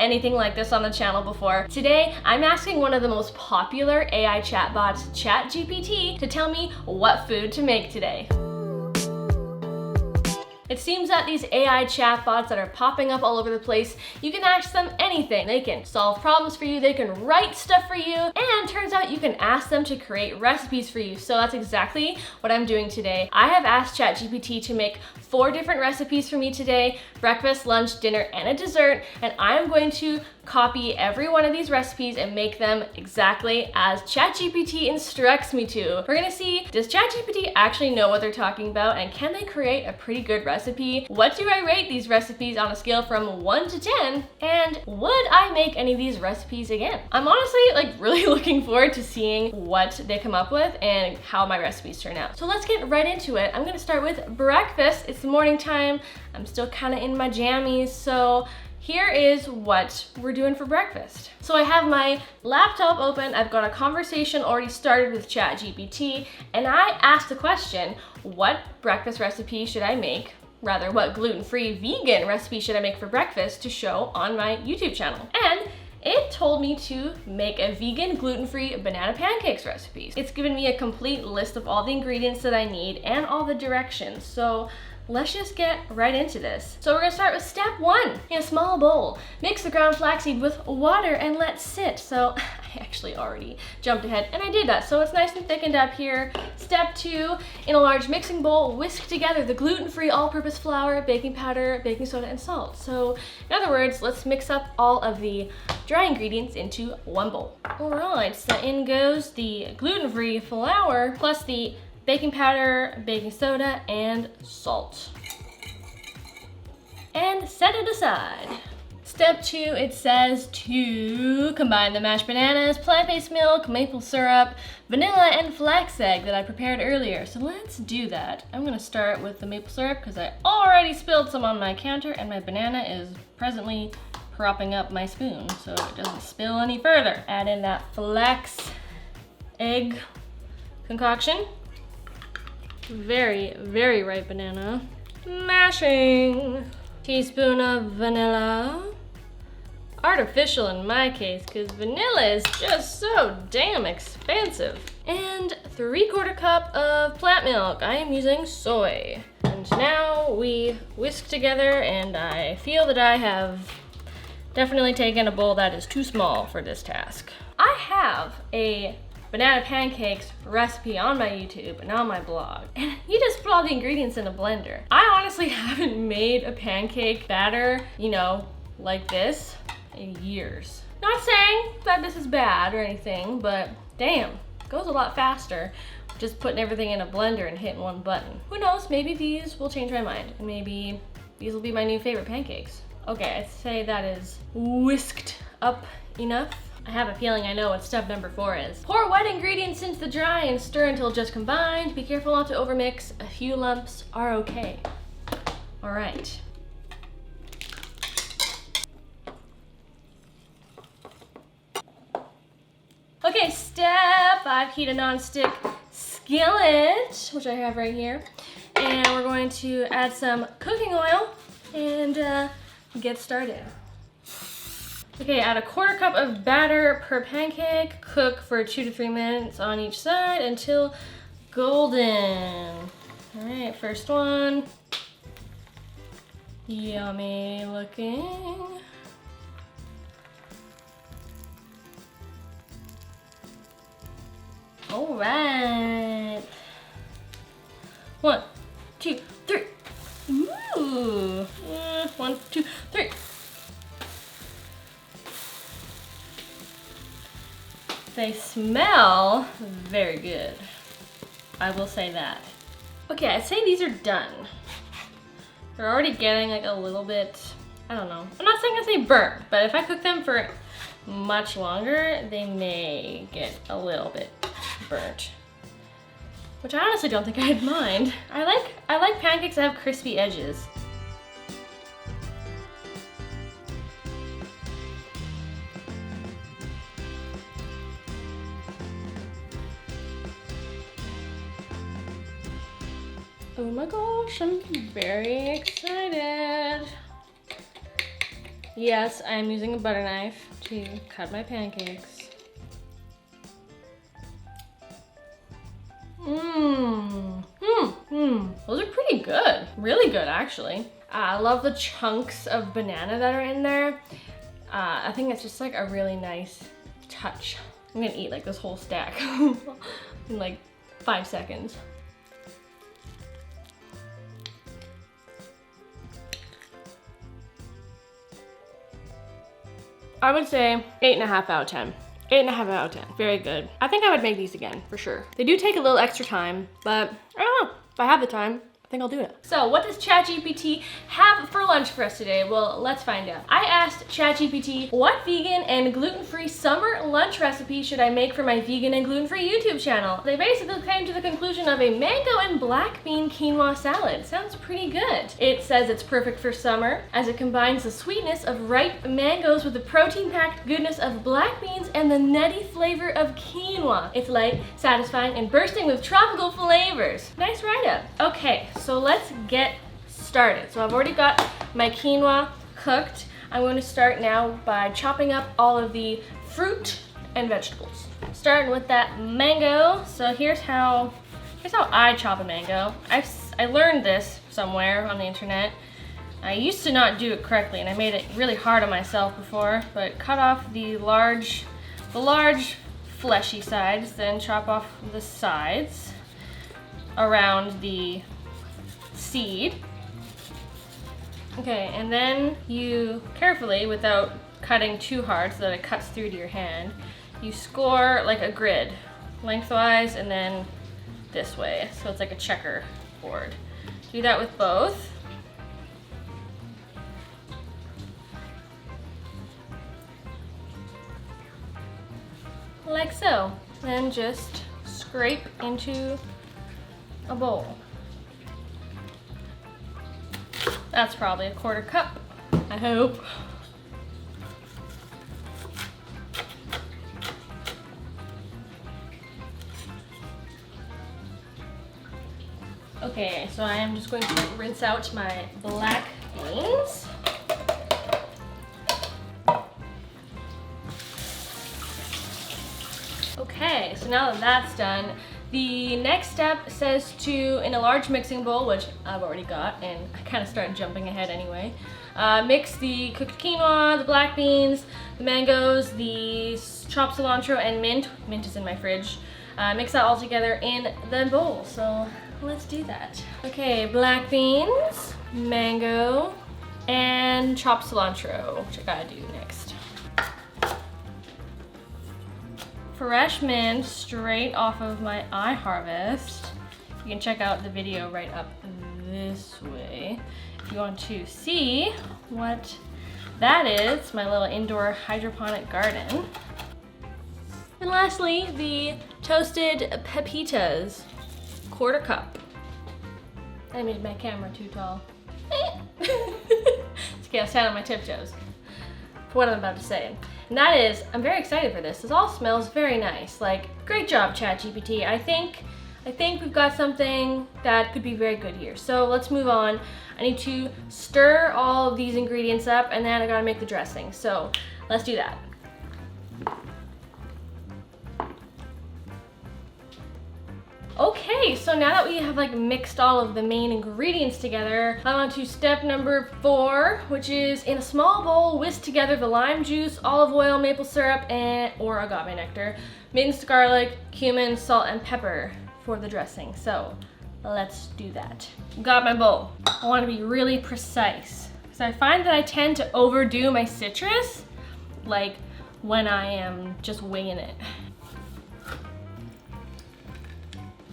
anything like this on the channel before. Today, I'm asking one of the most popular AI chatbots, ChatGPT, to tell me what food to make today. It seems that these AI chatbots that are popping up all over the place, you can ask them anything. They can solve problems for you, they can write stuff for you, and turns out you can ask them to create recipes for you. So that's exactly what I'm doing today. I have asked ChatGPT to make 4 different recipes for me today: breakfast, lunch, dinner, and a dessert, and I'm going to copy every one of these recipes and make them exactly as ChatGPT instructs me to. We're gonna see, does ChatGPT actually know what they're talking about, and can they create a pretty good recipe? What do I rate these recipes on a scale from 1 to 10? And would I make any of these recipes again? I'm honestly really looking forward to seeing what they come up with and how my recipes turn out. So let's get right into it. I'm gonna start with breakfast. It's the morning time. I'm still kind of in my jammies, so here is what we're doing for breakfast. So I have my laptop open, I've got a conversation already started with ChatGPT, and I asked the question, what breakfast recipe should I make? Rather, what gluten-free vegan recipe should I make for breakfast to show on my YouTube channel? And it told me to make a vegan gluten-free banana pancakes recipe. It's given me a complete list of all the ingredients that I need and all the directions. So let's just get right into this. So we're gonna start with step 1. In a small bowl, mix the ground flaxseed with water and let sit. So I actually already jumped ahead and I did that. So it's nice and thickened up here. Step 2, in a large mixing bowl, whisk together the gluten-free all-purpose flour, baking powder, baking soda, and salt. So in other words, let's mix up all of the dry ingredients into one bowl. All right, so in goes the gluten-free flour plus the baking powder, baking soda, and salt. And set it aside. Step 2, it says to combine the mashed bananas, plant-based milk, maple syrup, vanilla, and flax egg that I prepared earlier. So let's do that. I'm gonna start with the maple syrup because I already spilled some on my counter and my banana is presently propping up my spoon so it doesn't spill any further. Add in that flax egg concoction. Very, very ripe banana. Mashing. Teaspoon of vanilla. Artificial in my case, because vanilla is just so damn expensive. And 3/4 cup of plant milk. I am using soy. And now we whisk together, and I feel that I have definitely taken a bowl that is too small for this task. I have a banana pancakes recipe on my YouTube and on my blog. And you just put all the ingredients in a blender. I honestly haven't made a pancake batter, like this in years. Not saying that this is bad or anything, but damn, it goes a lot faster just putting everything in a blender and hitting one button. Who knows, maybe these will change my mind and maybe these will be my new favorite pancakes. Okay, I'd say that is whisked up enough. I have a feeling I know what step number 4 is. Pour wet ingredients into the dry and stir until just combined. Be careful not to overmix. A few lumps are okay. All right. Okay, step 5, heat a non-stick skillet, which I have right here. And we're going to add some cooking oil and get started. Okay, add 1/4 cup of batter per pancake. Cook for 2 to 3 minutes on each side until golden. All right, first one. Yummy looking. All right. 1, 2, 3. Ooh. 1, 2, 3. They smell very good. I will say that. Okay, I'd say these are done. They're already getting a little bit, I don't know. I'm not saying that they burn, but if I cook them for much longer, they may get a little bit burnt. Which I honestly don't think I'd mind. I like pancakes that have crispy edges. Oh my gosh, I'm very excited. Yes, I am using a butter knife to cut my pancakes. Those are pretty good. Really good, actually. I love the chunks of banana that are in there. I think it's just like a really nice touch. I'm gonna eat like this whole stack in like 5 seconds. I would say 8.5 out of 10. 8.5 out of 10. Very good. I think I would make these again, for sure. They do take a little extra time, but I don't know. If I have the time, I think I'll do it. So what does ChatGPT have for lunch for us today? Well, let's find out. I asked ChatGPT, what vegan and gluten-free summer lunch recipe should I make for my vegan and gluten-free YouTube channel? They basically came to the conclusion of a mango and black bean quinoa salad. Sounds pretty good. It says it's perfect for summer as it combines the sweetness of ripe mangoes with the protein-packed goodness of black beans and the nutty flavor of quinoa. It's light, satisfying, and bursting with tropical flavors. Nice write-up. Okay, so let's get started. So I've already got my quinoa cooked. I'm going to start now by chopping up all of the fruit and vegetables. Starting with that mango. So here's how I chop a mango. I learned this somewhere on the internet. I used to not do it correctly and I made it really hard on myself before, but cut off the large fleshy sides, then chop off the sides around the seed. Okay, and then you carefully, without cutting too hard so that it cuts through to your hand, you score like a grid, lengthwise and then this way. So it's like a checkerboard. Do that with both. Like so. Then just scrape into a bowl. That's probably a 1/4 cup, I hope. Okay, so I am just going to rinse out my black beans. Okay, so now that that's done, the next step says to, in a large mixing bowl, which I've already got, and I kind of started jumping ahead anyway, mix the cooked quinoa, the black beans, the mangoes, the chopped cilantro, and mint. Mint is in my fridge. Mix that all together in the bowl, so let's do that. Okay, black beans, mango, and chopped cilantro, which I gotta do next. Fresh mint straight off of my iHarvest. You can check out the video right up this way if you want to see what that is, my little indoor hydroponic garden. And lastly, the toasted pepitas, 1/4 cup. I made my camera too tall. It's okay, I'll stand on my tiptoes for what I'm about to say. And that is, I'm very excited for this. This all smells very nice. Like, great job, ChatGPT. I think we've got something that could be very good here. So let's move on. I need to stir all of these ingredients up and then I gotta make the dressing. So let's do that. Okay, so now that we have like mixed all of the main ingredients together, I'm on to step number 4, which is in a small bowl, whisk together the lime juice, olive oil, maple syrup, or agave nectar, minced garlic, cumin, salt, and pepper for the dressing. So let's do that. Got my bowl. I want to be really precise because I find that I tend to overdo my citrus, like when I am just winging it.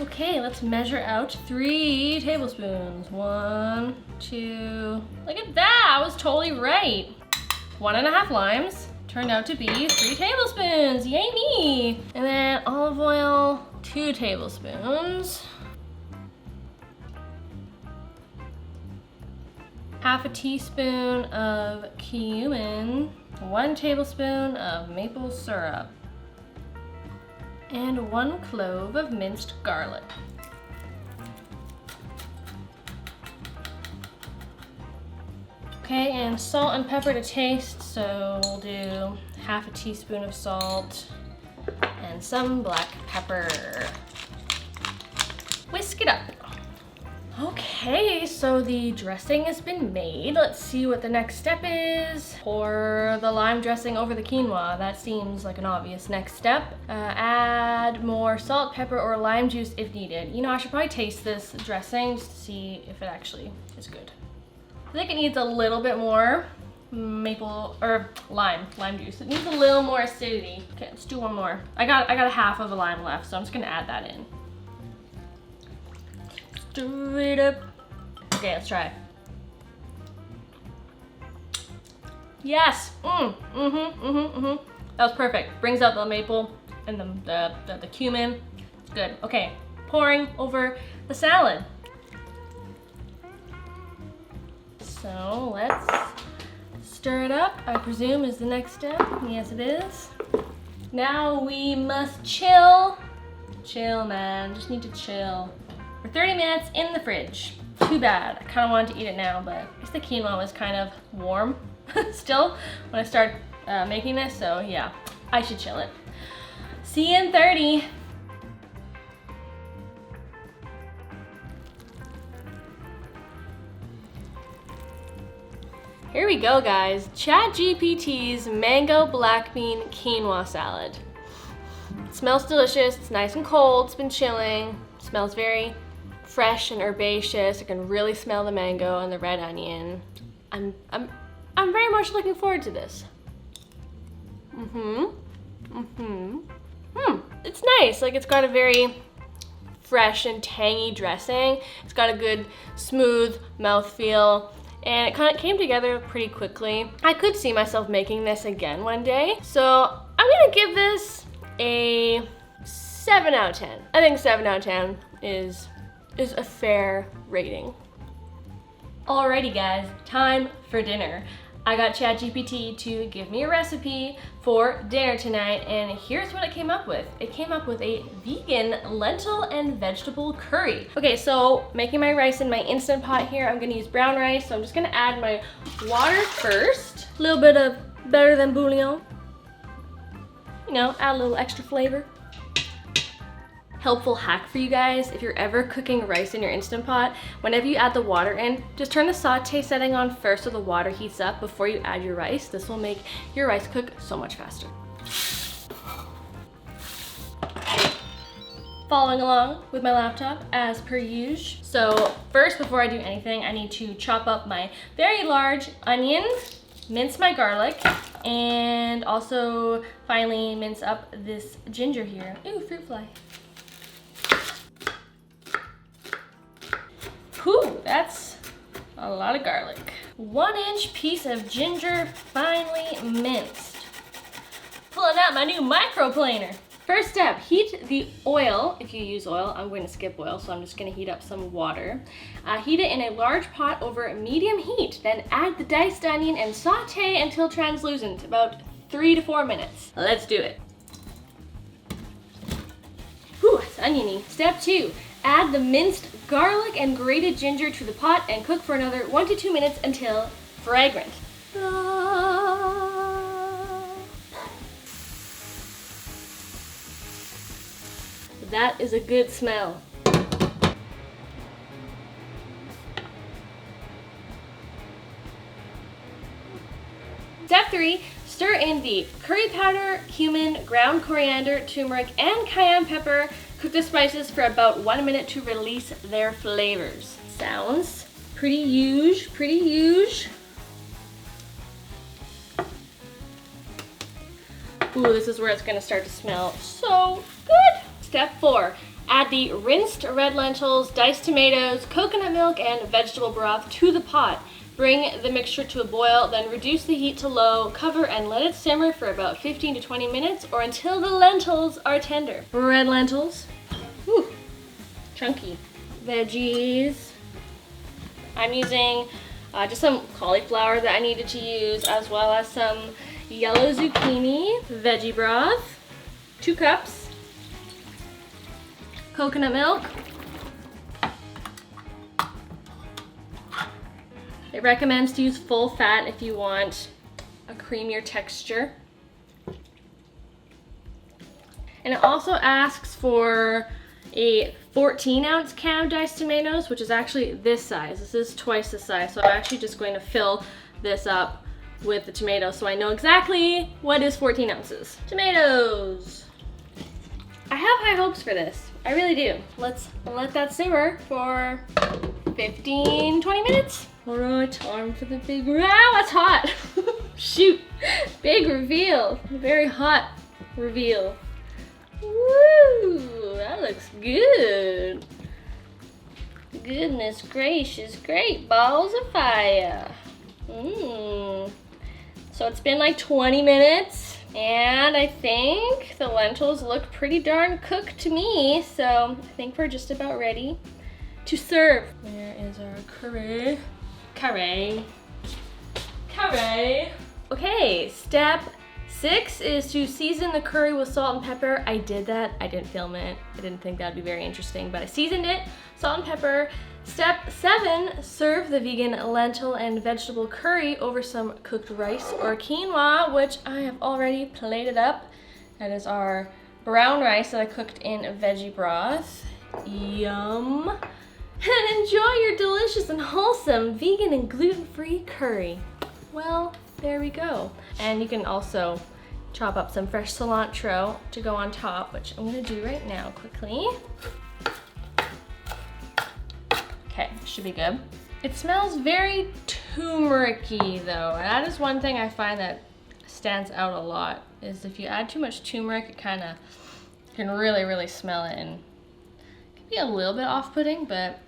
Okay, let's measure out 3 tablespoons. 1, 2, look at that, I was totally right. 1.5 limes turned out to be 3 tablespoons, yay me. And then olive oil, 2 tablespoons. Half a teaspoon of cumin, 1 tablespoon of maple syrup, and 1 clove of minced garlic. Okay, and salt and pepper to taste. So we'll do half a teaspoon of salt and some black pepper. Whisk it up. Okay, so the dressing has been made. Let's see what the next step is. Pour the lime dressing over the quinoa. That seems like an obvious next step. Add more salt, pepper, or lime juice if needed. You know, I should probably taste this dressing just to see if it actually is good. I think it needs a little bit more lime juice. It needs a little more acidity. Okay, let's do one more. I got a half of a lime left, so I'm just gonna add that in. Stir it up. Okay, let's try. Yes. That was perfect. Brings out the maple and the cumin. It's good. Okay, pouring over the salad. So let's stir it up, I presume is the next step. Yes, it is. Now we must chill. Chill, man. Just need to chill. For 30 minutes in the fridge. Too bad. I kind of wanted to eat it now, but I guess the quinoa was kind of warm still when I started making this, so yeah, I should chill it. See you in 30. Here we go, guys. ChatGPT's mango black bean quinoa salad. It smells delicious. It's nice and cold. It's been chilling. It smells very fresh and herbaceous. I can really smell the mango and the red onion. I'm very much looking forward to this. It's nice. Like, it's got a very fresh and tangy dressing. It's got a good smooth mouthfeel. And it kind of came together pretty quickly. I could see myself making this again one day. So I'm gonna give this a 7 out of 10. I think 7 out of 10 is a fair rating. Alrighty guys, time for dinner. I got ChatGPT to give me a recipe for dinner tonight, and here's what it came up with. It came up with a vegan lentil and vegetable curry. Okay, so making my rice in my Instant Pot here. I'm gonna use brown rice, so I'm just gonna add my water first. A little bit of better than bouillon. You know, add a little extra flavor. Helpful hack for you guys, if you're ever cooking rice in your Instant Pot, whenever you add the water in, just turn the saute setting on first so the water heats up before you add your rice. This will make your rice cook so much faster. Following along with my laptop as per usual. So first, before I do anything, I need to chop up my very large onion, mince my garlic, and also finally mince up this ginger here. Ooh, fruit fly. Whew, that's a lot of garlic. 1-inch piece of ginger finely minced. Pulling out my new microplaner. First step, heat the oil. If you use oil, I'm going to skip oil, so I'm just gonna heat up some water. Heat it in a large pot over medium heat, then add the diced onion and saute until translucent, about 3 to 4 minutes. Let's do it. Whew, it's oniony. Step 2, add the minced garlic and grated ginger to the pot and cook for another 1 to 2 minutes until fragrant. That is a good smell. Step 3, stir in the curry powder, cumin, ground coriander, turmeric, and cayenne pepper. Cook the spices for about 1 minute to release their flavors. Sounds pretty huge, pretty huge. Ooh, this is where it's gonna start to smell so good. Step 4, add the rinsed red lentils, diced tomatoes, coconut milk, and vegetable broth to the pot. Bring the mixture to a boil, then reduce the heat to low, cover and let it simmer for about 15 to 20 minutes or until the lentils are tender. Red lentils, ooh, chunky. Veggies. I'm using just some cauliflower that I needed to use, as well as some yellow zucchini. Veggie broth, 2 cups. Coconut milk. It recommends to use full fat if you want a creamier texture. And it also asks for a 14-ounce can of diced tomatoes, which is actually this size. This is twice the size, so I'm actually just going to fill this up with the tomatoes so I know exactly what is 14 ounces. Tomatoes! I have high hopes for this. I really do. Let's let that simmer for 15, 20 minutes. All right, time for the big, wow, that's hot. Shoot, big reveal, very hot reveal. Woo, that looks good. Goodness gracious, great balls of fire. So it's been like 20 minutes and I think the lentils look pretty darn cooked to me. So I think we're just about ready to serve. Where is our curry? Curry. Okay, step 6 is to season the curry with salt and pepper. I did that. I didn't film it. I didn't think that would be very interesting, but I seasoned it, salt and pepper. Step 7, serve the vegan lentil and vegetable curry over some cooked rice or quinoa, which I have already plated up. That is our brown rice that I cooked in veggie broth. Yum. And enjoy your delicious and wholesome vegan and gluten-free curry. Well, there we go. And you can also chop up some fresh cilantro to go on top, which I'm gonna do right now quickly. Okay, should be good. It smells very turmeric-y though. That is one thing I find that stands out a lot, is if you add too much turmeric, it kind of can really smell it, and it can be a little bit off-putting, but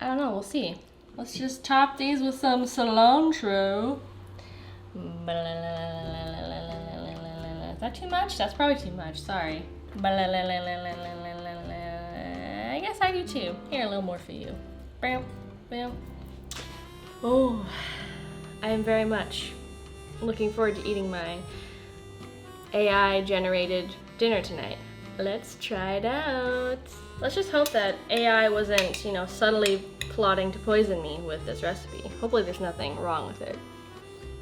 I don't know, we'll see. Let's just top these with some cilantro. Is that too much? That's probably too much, sorry. I guess I do too. Here, a little more for you. Bam, bam. Oh, I am very much looking forward to eating my AI-generated dinner tonight. Let's try it out. Let's just hope that AI wasn't, you know, subtly plotting to poison me with this recipe. Hopefully there's nothing wrong with it.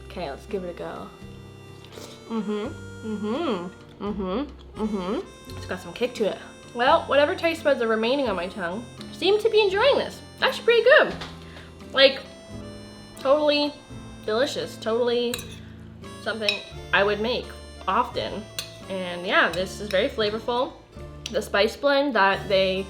Okay, let's give it a go. It's got some kick to it. Well, whatever taste buds are remaining on my tongue seem to be enjoying this. Actually pretty good. Like, totally delicious. Totally something I would make often. And yeah, this is very flavorful. The spice blend that they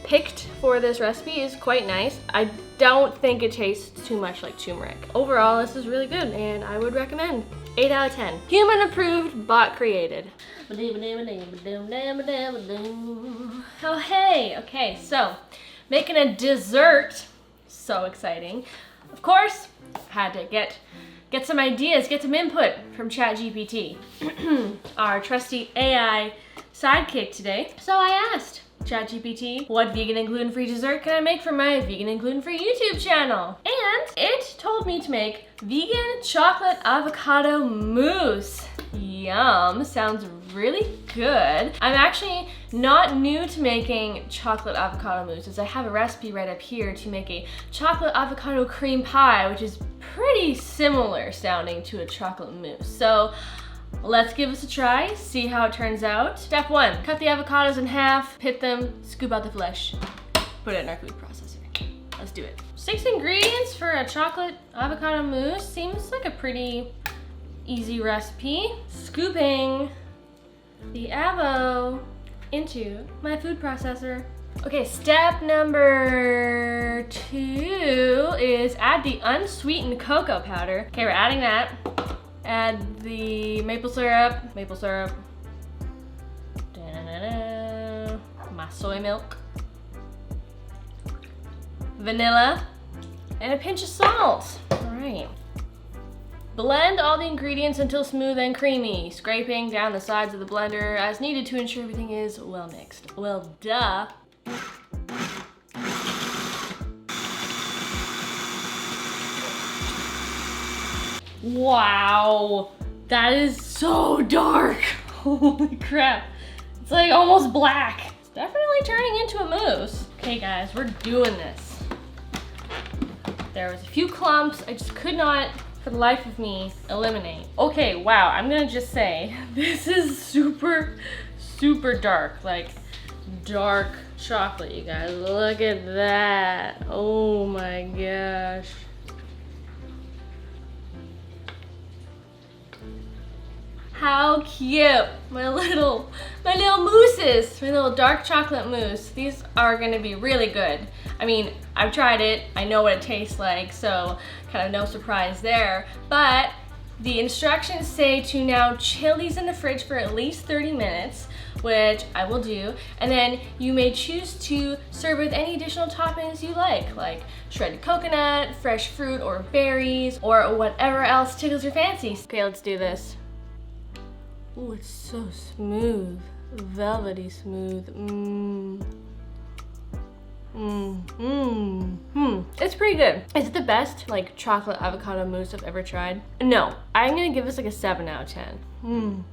picked for this recipe is quite nice. I don't think it tastes too much like turmeric. Overall, this is really good and I would recommend. 8 out of 10. Human approved, bot created. Oh hey, okay, so making a dessert. So exciting. Of course, had to get some ideas, get some input from ChatGPT, our trusty AI sidekick today. So I asked ChatGPT, what vegan and gluten-free dessert can I make for my vegan and gluten-free YouTube channel? And it told me to make vegan chocolate avocado mousse. Yum, sounds really good. I'm actually not new to making chocolate avocado mousse, as I have a recipe right up here to make a chocolate avocado cream pie, which is pretty similar sounding to a chocolate mousse. So let's give this a try, see how it turns out. Step 1, cut the avocados in half, pit them, scoop out the flesh, put it in our food processor. Let's do it. 6 ingredients for a chocolate avocado mousse seems like a pretty easy recipe. Scooping the avo into my food processor. Okay, step number 2 is add the unsweetened cocoa powder. Okay, we're adding that. Add the maple syrup. Da-da-da-da. My soy milk. Vanilla. And a pinch of salt. All right. Blend all the ingredients until smooth and creamy, scraping down the sides of the blender as needed to ensure everything is well mixed. Well, duh. Wow, that is so dark. Holy crap. It's like almost black. It's definitely turning into a mousse. Okay guys, we're doing this. There was a few clumps I just could not, for the life of me, eliminate. Okay, wow, I'm gonna just say, this is super, super dark. Like, dark chocolate, you guys. Look at that. Oh my gosh. How cute. My little mousses, my little dark chocolate mousse. These are gonna be really good. I mean, I've tried it, I know what it tastes like, so kind of no surprise there. But the instructions say to now chill these in the fridge for at least 30 minutes, which I will do. And then you may choose to serve with any additional toppings you like shredded coconut, fresh fruit or berries, or whatever else tickles your fancy. Okay, let's do this. Ooh, it's so smooth, velvety smooth. It's pretty good. Is it the best like chocolate avocado mousse I've ever tried? No, I'm gonna give this like a 7 out of 10.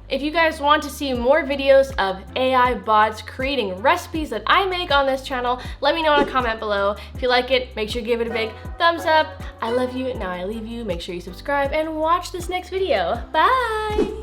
If you guys want to see more videos of AI bots creating recipes that I make on this channel, let me know in a comment below. If you like it, make sure you give it a big thumbs up. I love you, now I leave you. Make sure you subscribe and watch this next video. Bye!